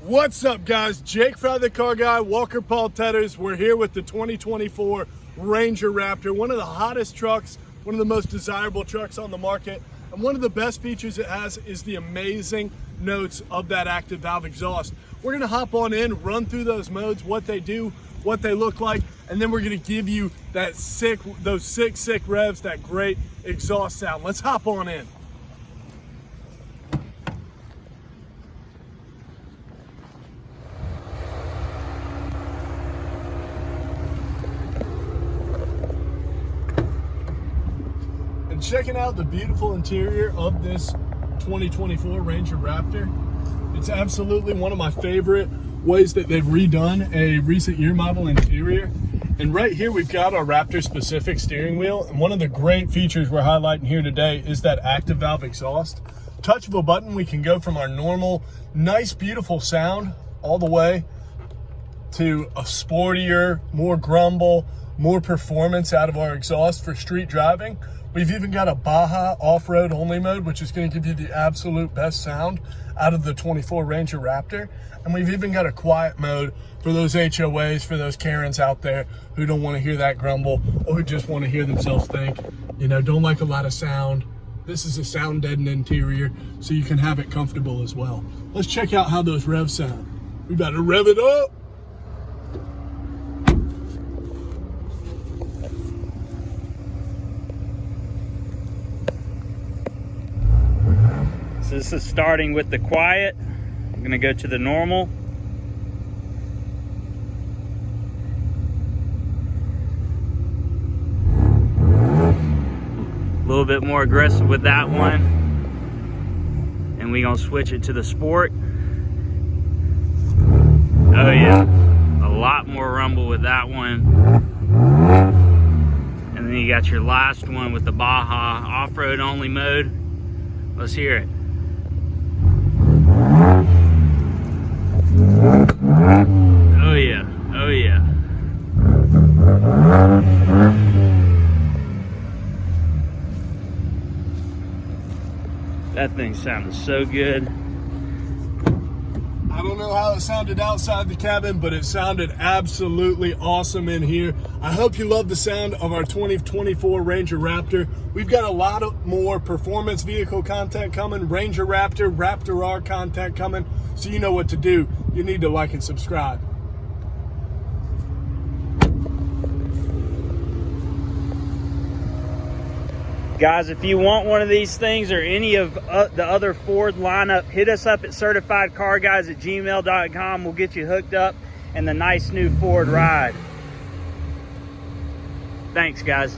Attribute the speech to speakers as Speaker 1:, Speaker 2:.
Speaker 1: What's up, guys? Jake Fry the Car Guy, Walker Paul Tetters. We're here with the 2024 Ranger Raptor, one of the hottest trucks, one of the most desirable trucks on the market. And one of the best features it has is the amazing notes of that active valve exhaust. We're gonna hop on in, run through those modes, what they do, what they look like, and then we're gonna give you that those sick revs, that great exhaust sound. Let's hop on in. And checking out the beautiful interior of this 2024 Ranger Raptor. It's absolutely one of my favorite ways that they've redone a recent year model interior. And right here we've got our Raptor specific steering wheel. And one of the great features we're highlighting here today is that active valve exhaust. Touch of a button, we can go from our normal, nice, beautiful sound all the way to a sportier, more grumble, more performance out of our exhaust for street driving. We've even got a Baja off-road only mode, which is going to give you the absolute best sound out of the 24 Ranger Raptor. And we've even got a quiet mode for those HOAs, for those Karens out there who don't want to hear that grumble or who just want to hear themselves think, you know, don't like a lot of sound. This is a sound deadened interior, so you can have it comfortable as well. Let's check out how those revs sound. We better rev it up.
Speaker 2: So this is starting with the quiet. I'm gonna go to the normal. A little bit more aggressive with that one. And we're gonna switch it to the sport. Oh yeah, a lot more rumble with that one. And then you got your last one with the Baja off-road only mode. Let's hear it. Oh yeah, oh yeah. That thing sounded so good.
Speaker 1: I don't know how it sounded outside the cabin, but it sounded absolutely awesome in here. I hope you love the sound of our 2024 Ranger Raptor. We've got a lot of more performance vehicle content coming, Ranger Raptor, Raptor R content coming, so you know what to do. You need to like and subscribe.
Speaker 2: Guys, if you want one of these things or any of the other Ford lineup, hit us up at certifiedcarguys@gmail.com. We'll get you hooked up and the nice new Ford ride. Thanks, guys.